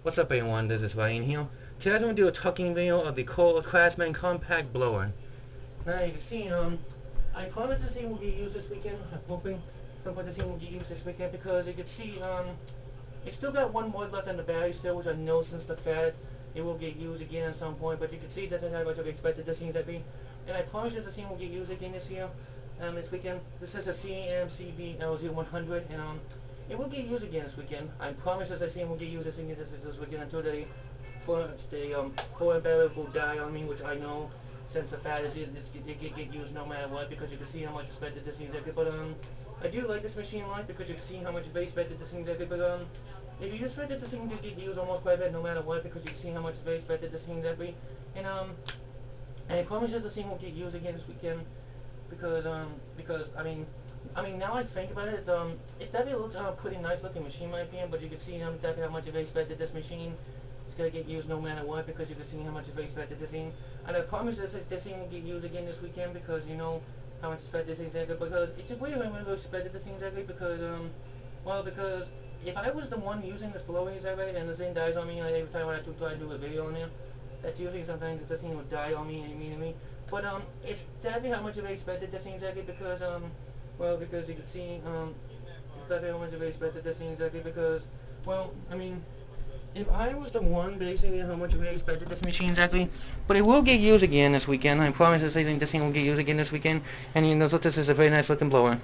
What's up everyone, this is Ryan here. Today I'm going to do a talking video of the Craftsman compact blower. Now you can see, I promise this thing will get used this weekend. I'm hoping some point this thing will get used this weekend because you can see, it's still got one more left on the battery still, which I know since the fad it will get used again at some point, but you can see it doesn't have what I expected this thing to be. And I promise you this thing will get used again this year, this weekend. This is a CMCB LZ100, and it will get used again this weekend. I promise this thing will get used this weekend until the foreign battery will die on me, which I know since the fad is it get used no matter what, because you can see how much expected this thing is. But I do like this machine a lot because you can see how much they expected this thing is. But if you just expected this thing to get used almost quite a bit no matter what, because you can see how much they expected this thing is. And I promise you this thing will get used again this weekend because now I think about it, it's definitely a little pretty nice looking machine in my opinion, but you can see definitely how much they expected this machine. It's gonna get used no matter what because you can see how much they expected this thing. And I promise this thing will get used again this weekend because you know how much expected this thing exactly, because it's just weird when we expected this thing exactly because because if I was the one using this blower exactly and this thing dies on me every time when I try to do a video on there, that's usually sometimes this thing would die on me and immediately. But it's definitely how much they expected this thing exactly because because you can see it's definitely how much they expected this thing exactly because if I was the one basically how much we expected this machine exactly, but it will get used again this weekend. I promise this thing will get used again this weekend, and you know this is a very nice looking blower.